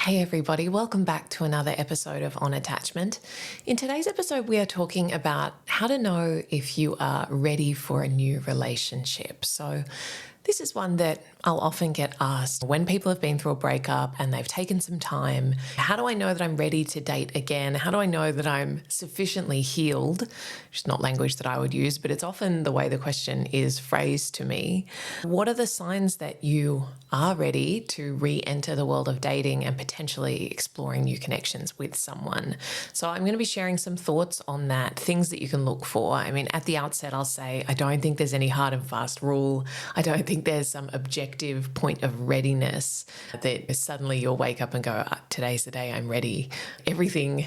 Hey everybody, welcome back to another episode of On Attachment. In today's episode, we are talking about how to know if you are ready for a new relationship. So this is one that I'll often get asked when people have been through a breakup and they've taken some time. How do I know that I'm ready to date again? How do I know that I'm sufficiently healed? Which is not language that I would use, but it's often the way the question is phrased to me. What are the signs that you are ready to re-enter the world of dating and potentially exploring new connections with someone? So I'm going to be sharing some thoughts on that, things that you can look for. I mean, at the outset, I'll say I don't think there's any hard and fast rule. I don't think there's some objective point of readiness that suddenly you'll wake up and go, today's the day I'm ready. Everything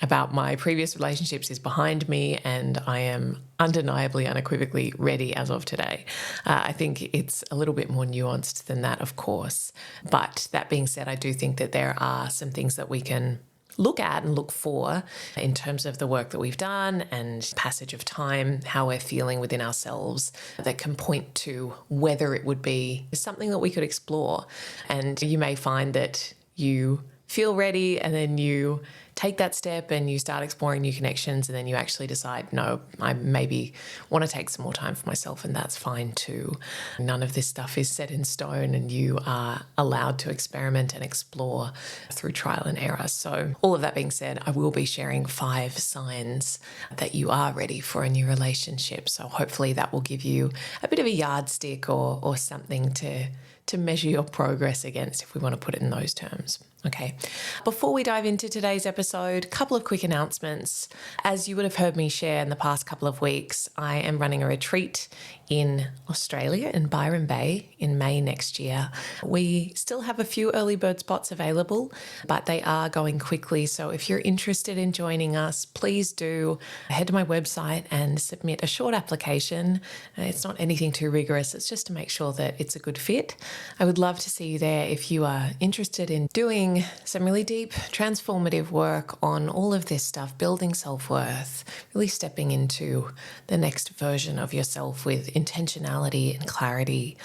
about my previous relationships is behind me and I am undeniably, unequivocally ready as of today. I think it's a little bit more nuanced than that, of course. But that being said, I do think that there are some things that we can look at and look for in terms of the work that we've done and passage of time, how we're feeling within ourselves, that can point to whether it would be something that we could explore. And you may find that you feel ready and then you take that step and you start exploring new connections and then you actually decide, no, I maybe want to take some more time for myself, and that's fine too. None of this stuff is set in stone and you are allowed to experiment and explore through trial and error. So all of that being said, I will be sharing 5 signs that you are ready for a new relationship. So hopefully that will give you a bit of a yardstick or something to measure your progress against, if we want to put it in those terms. Okay. Before we dive into today's episode, a couple of quick announcements. As you would have heard me share in the past couple of weeks, I am running a retreat in Australia, in Byron Bay, in May next year. We still have a few early bird spots available, but they are going quickly. So if you're interested in joining us, please do head to my website and submit a short application. It's not anything too rigorous. It's just to make sure that it's a good fit. I would love to see you there if you are interested in doing some really deep, transformative work on all of this stuff, building self-worth, really stepping into the next version of yourself with intentionality and clarity,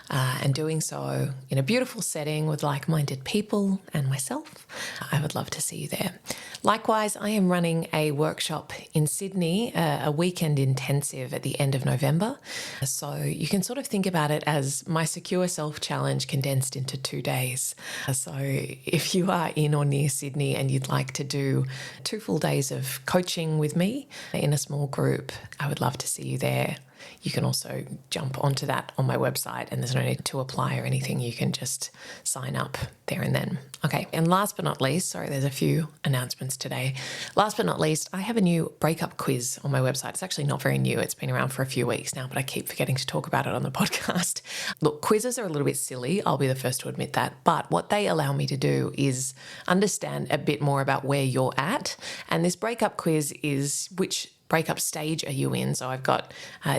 and doing so in a beautiful setting with like-minded people and myself. I would love to see you there. Likewise, I am running a workshop in Sydney, a weekend intensive at the end of November. So you can sort of think about it as my Secure Self Challenge condensed into 2 days. So if you are in or near Sydney and you'd like to do 2 full days of coaching with me in a small group, I would love to see you there. You can also jump onto that on my website and there's no need to apply or anything. You can just sign up there and then. Okay. And last but not least, sorry, there's a few announcements today. Last but not least, I have a new breakup quiz on my website. It's actually not very new. It's been around for a few weeks now, but I keep forgetting to talk about it on the podcast. Look, quizzes are a little bit silly. I'll be the first to admit that. But what they allow me to do is understand a bit more about where you're at. And this breakup quiz is which breakup stage are you in? So I've got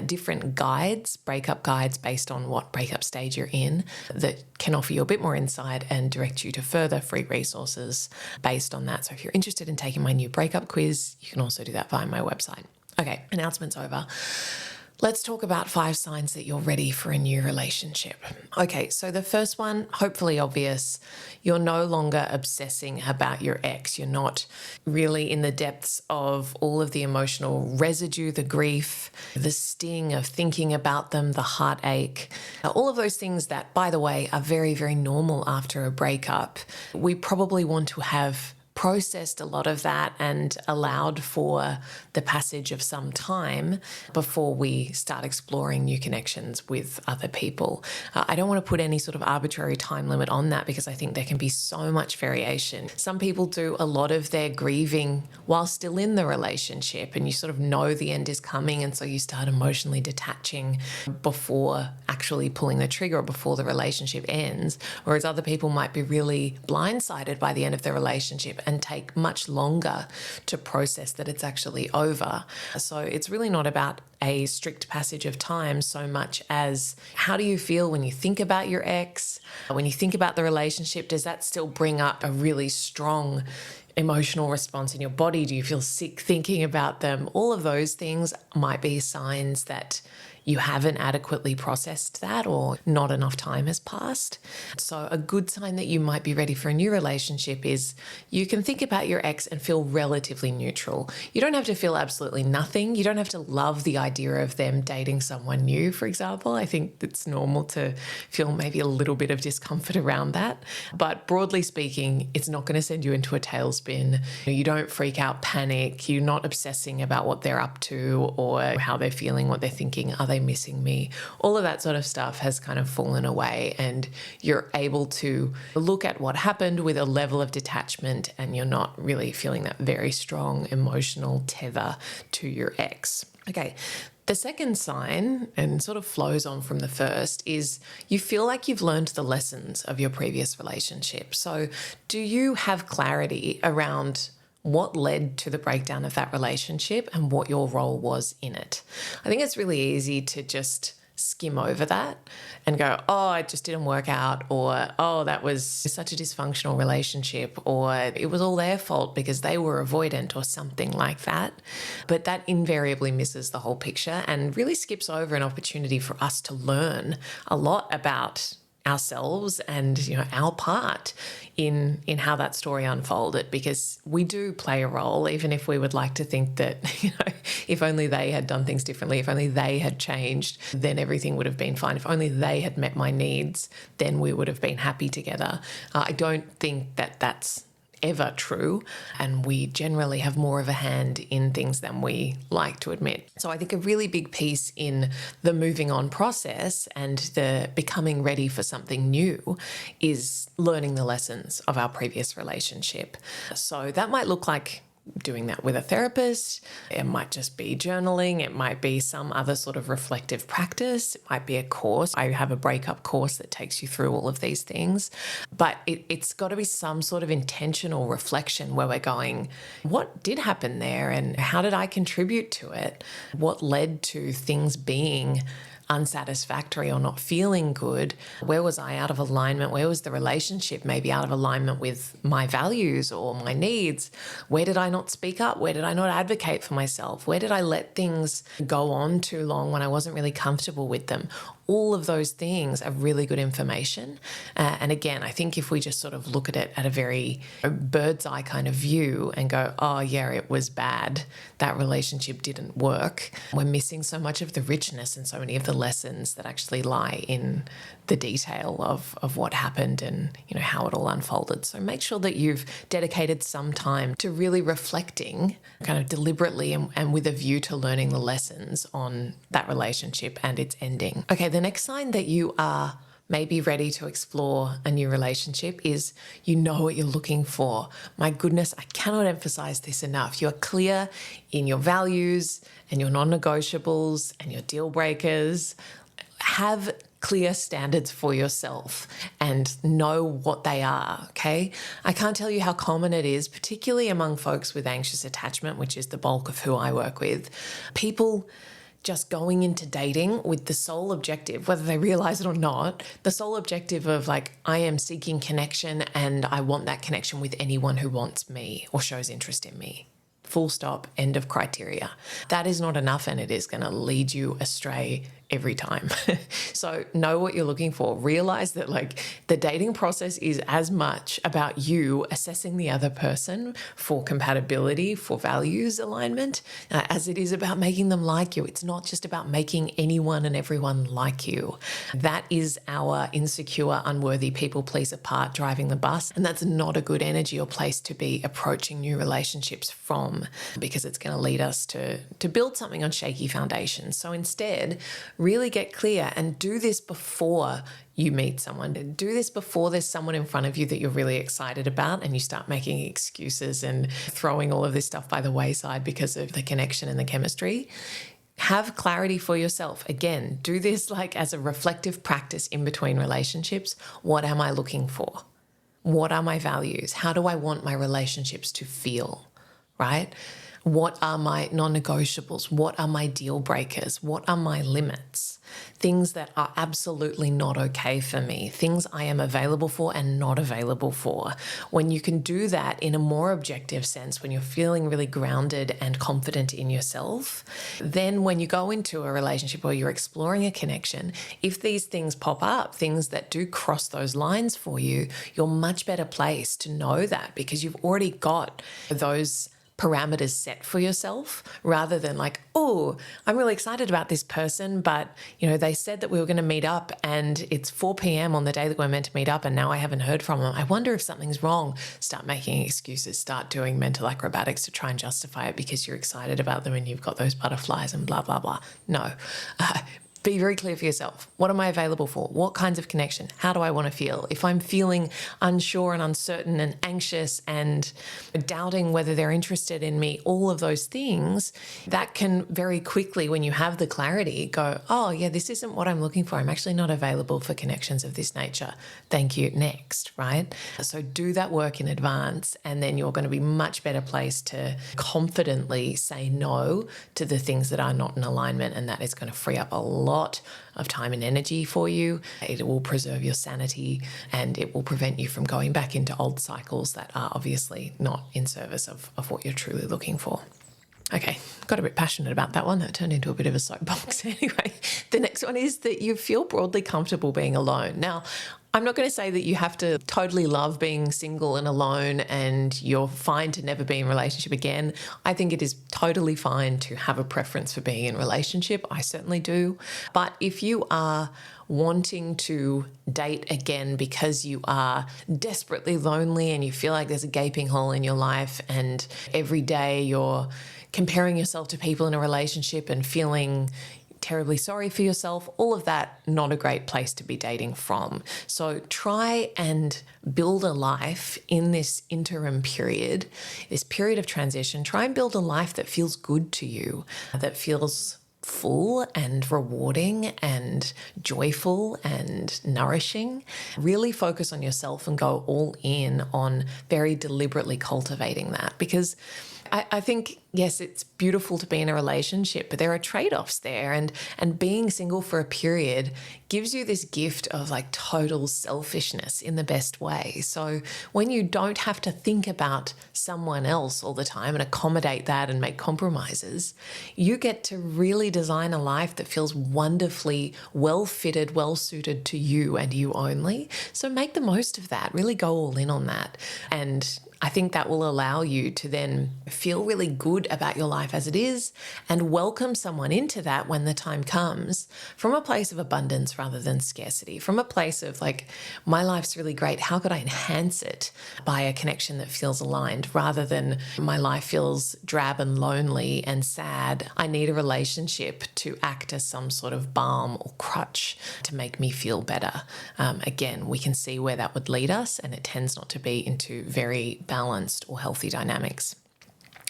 different guides, breakup guides based on what breakup stage you're in, that can offer you a bit more insight and direct you to further free resources based on that. So if you're interested in taking my new breakup quiz, you can also do that via my website. Okay, announcements over. Let's talk about 5 signs that you're ready for a new relationship. Okay, so the first one, hopefully obvious, you're no longer obsessing about your ex. You're not really in the depths of all of the emotional residue, the grief, the sting of thinking about them, the heartache, all of those things that, by the way, are very, very normal after a breakup. We probably want to have processed a lot of that and allowed for the passage of some time before we start exploring new connections with other people. I don't want to put any sort of arbitrary time limit on that because I think there can be so much variation. Some people do a lot of their grieving while still in the relationship and you sort of know the end is coming, and so you start emotionally detaching before actually pulling the trigger or before the relationship ends, whereas other people might be really blindsided by the end of the relationship and take much longer to process that it's actually over. So it's really not about a strict passage of time so much as how do you feel when you think about your ex? When you think about the relationship, does that still bring up a really strong emotional response in your body? Do you feel sick thinking about them? All of those things might be signs that you haven't adequately processed that or not enough time has passed. So a good sign that you might be ready for a new relationship is you can think about your ex and feel relatively neutral. You don't have to feel absolutely nothing. You don't have to love the idea of them dating someone new, for example. I think it's normal to feel maybe a little bit of discomfort around that. But broadly speaking, it's not going to send you into a tailspin. You don't freak out, panic. You're not obsessing about what they're up to or how they're feeling, what they're thinking. Are they missing me? All of that sort of stuff has kind of fallen away, and you're able to look at what happened with a level of detachment, and you're not really feeling that very strong emotional tether to your ex. Okay. The second sign, and sort of flows on from the first, is you feel like you've learned the lessons of your previous relationship. So do you have clarity around what led to the breakdown of that relationship and what your role was in it? I think it's really easy to just skim over that and go, oh, it just didn't work out, or oh, that was such a dysfunctional relationship, or it was all their fault because they were avoidant, or something like that. But that invariably misses the whole picture and really skips over an opportunity for us to learn a lot about ourselves and our part in how that story unfolded, because we do play a role, even if we would like to think that if only they had done things differently, if only they had changed, then everything would have been fine. If only they had met my needs, then we would have been happy together. I don't think that that's ever true, and we generally have more of a hand in things than we like to admit. So I think a really big piece in the moving on process and the becoming ready for something new is learning the lessons of our previous relationship. So that might look like doing that with a therapist. It might just be journaling. It might be some other sort of reflective practice. It might be a course. I have a breakup course that takes you through all of these things. But it's got to be some sort of intentional reflection where we're going, what did happen there and how did I contribute to it? What led to things being unsatisfactory or not feeling good? Where was I out of alignment? Where was the relationship maybe out of alignment with my values or my needs? Where did I not speak up? Where did I not advocate for myself? Where did I let things go on too long when I wasn't really comfortable with them? All of those things are really good information. And again, I think if we just sort of look at it at a very bird's eye kind of view and go, oh yeah, it was bad, that relationship didn't work, we're missing so much of the richness and so many of the lessons that actually lie in the detail of what happened and how it all unfolded. So make sure that you've dedicated some time to really reflecting kind of deliberately and with a view to learning the lessons on that relationship and its ending. Okay, the next sign that you are maybe ready to explore a new relationship is you know what you're looking for. My goodness, I cannot emphasize this enough. You're clear in your values and your non-negotiables and your deal breakers. Have clear standards for yourself and know what they are, okay? I can't tell you how common it is, particularly among folks with anxious attachment, which is the bulk of who I work with. People just going into dating with the sole objective, whether they realize it or not, the sole objective of like, I am seeking connection and I want that connection with anyone who wants me or shows interest in me. Full stop, end of criteria. That is not enough, and it is going to lead you astray every time. So know what you're looking for. Realize that like the dating process is as much about you assessing the other person for compatibility, for values alignment, as it is about making them like you. It's not just about making anyone and everyone like you. That is our insecure, unworthy people pleaser part driving the bus. And that's not a good energy or place to be approaching new relationships from, because it's going to lead us to build something on shaky foundations. So instead, really get clear and do this before you meet someone. Do this before there's someone in front of you that you're really excited about and you start making excuses and throwing all of this stuff by the wayside because of the connection and the chemistry. Have clarity for yourself. Again, do this like as a reflective practice in between relationships. What am I looking for? What are my values? How do I want my relationships to feel? Right? What are my non-negotiables? What are my deal breakers? What are my limits? Things that are absolutely not okay for me, things I am available for and not available for. When you can do that in a more objective sense, when you're feeling really grounded and confident in yourself, then when you go into a relationship or you're exploring a connection, if these things pop up, things that do cross those lines for you, you're much better placed to know that because you've already got those parameters set for yourself rather than like, oh, I'm really excited about this person, but they said that we were going to meet up and it's 4 p.m. on the day that we're meant to meet up and now I haven't heard from them. I wonder if something's wrong. Start making excuses, start doing mental acrobatics to try and justify it because you're excited about them and you've got those butterflies and blah, blah, blah. No. Be very clear for yourself. What am I available for? What kinds of connection? How do I want to feel? If I'm feeling unsure and uncertain and anxious and doubting whether they're interested in me, all of those things, that can very quickly, when you have the clarity, go, oh yeah, this isn't what I'm looking for. I'm actually not available for connections of this nature. Thank you. Next, right? So do that work in advance and then you're going to be much better placed to confidently say no to the things that are not in alignment, and that is going to free up a lot of time and energy for you. It will preserve your sanity and it will prevent you from going back into old cycles that are obviously not in service of what you're truly looking for. Okay, got a bit passionate about that one. That turned into a bit of a soapbox. Anyway, the next one is that you feel broadly comfortable being alone. Now, I'm not going to say that you have to totally love being single and alone and you're fine to never be in a relationship again. I think it is totally fine to have a preference for being in a relationship. I certainly do. But if you are wanting to date again because you are desperately lonely and you feel like there's a gaping hole in your life and every day you're comparing yourself to people in a relationship and feeling terribly sorry for yourself, all of that, not a great place to be dating from. So try and build a life in this interim period, this period of transition. Try and build a life that feels good to you, that feels full and rewarding and joyful and nourishing. Really focus on yourself and go all in on very deliberately cultivating that, because I think, yes, it's beautiful to be in a relationship, but there are trade-offs there. And being single for a period gives you this gift of like total selfishness in the best way. So when you don't have to think about someone else all the time and accommodate that and make compromises, you get to really design a life that feels wonderfully well-fitted, well-suited to you and you only. So make the most of that. Really go all in on that. And I think that will allow you to then feel really good about your life as it is and welcome someone into that when the time comes from a place of abundance rather than scarcity, from a place of like, my life's really great. How could I enhance it by a connection that feels aligned rather than my life feels drab and lonely and sad? I need a relationship to act as some sort of balm or crutch to make me feel better. Again, we can see where that would lead us, and it tends not to be into very balanced or healthy dynamics.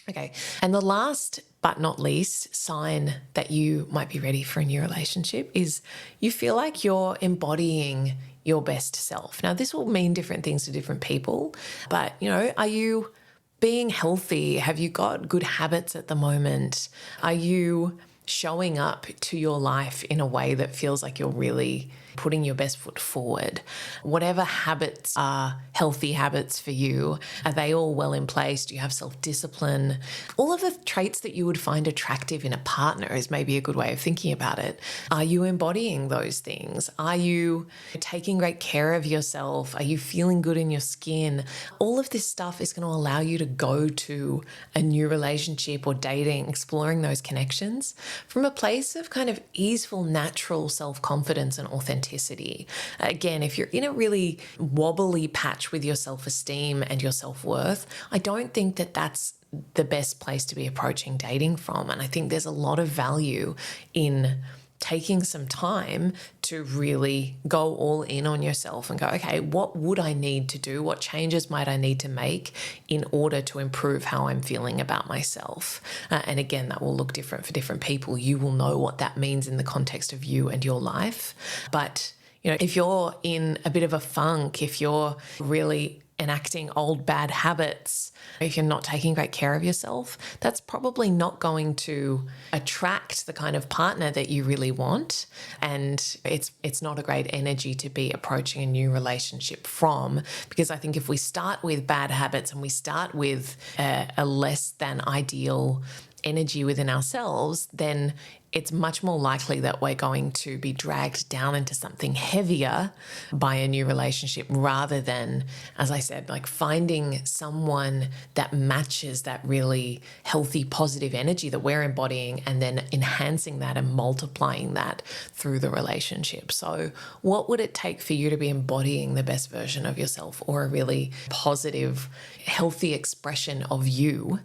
Okay, and the last but not least sign that you might be ready for a new relationship is you feel like you're embodying your best self. Now, this will mean different things to different people, but are you being healthy? Have you got good habits at the moment? Are you showing up to your life in a way that feels like you're really putting your best foot forward? Whatever habits are healthy habits for you, are they all well in place? Do you have self-discipline? All of the traits that you would find attractive in a partner is maybe a good way of thinking about it. Are you embodying those things? Are you taking great care of yourself? Are you feeling good in your skin? All of this stuff is going to allow you to go to a new relationship or dating, exploring those connections from a place of kind of easeful, natural self-confidence and authenticity. Again, if you're in a really wobbly patch with your self-esteem and your self-worth, I don't think that that's the best place to be approaching dating from. And I think there's a lot of value in taking some time to really go all in on yourself and go, okay, what would I need to do? What changes might I need to make in order to improve how I'm feeling about myself? And again, that will look different for different people. You will know what that means in the context of you and your life. But if you're in a bit of a funk, if you're really enacting old bad habits, if you're not taking great care of yourself, that's probably not going to attract the kind of partner that you really want. And it's not a great energy to be approaching a new relationship from, because I think if we start with bad habits and we start with a less than ideal energy within ourselves, then it's much more likely that we're going to be dragged down into something heavier by a new relationship, rather than, as I said, like finding someone that matches that really healthy, positive energy that we're embodying, and then enhancing that and multiplying that through the relationship. So what would it take for you to be embodying the best version of yourself, or a really positive, healthy expression of you,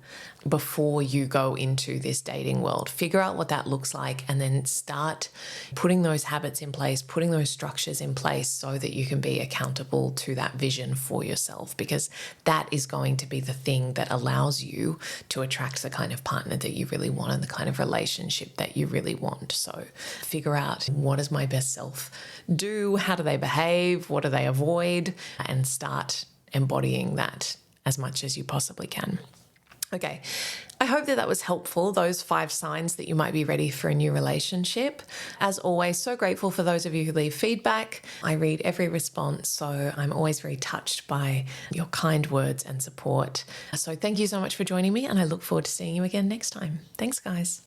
before you go into this dating world? Figure out what that looks like, and then start putting those habits in place, putting those structures in place, so that you can be accountable to that vision for yourself, because that is going to be the thing that allows you to attract the kind of partner that you really want and the kind of relationship that you really want. So figure out, what does my best self do? How do they behave? What do they avoid? And start embodying that as much as you possibly can. Okay, I hope that was helpful, those 5 signs that you might be ready for a new relationship. As always, so grateful for those of you who leave feedback. I read every response, so I'm always very touched by your kind words and support. So thank you so much for joining me, and I look forward to seeing you again next time. Thanks, guys.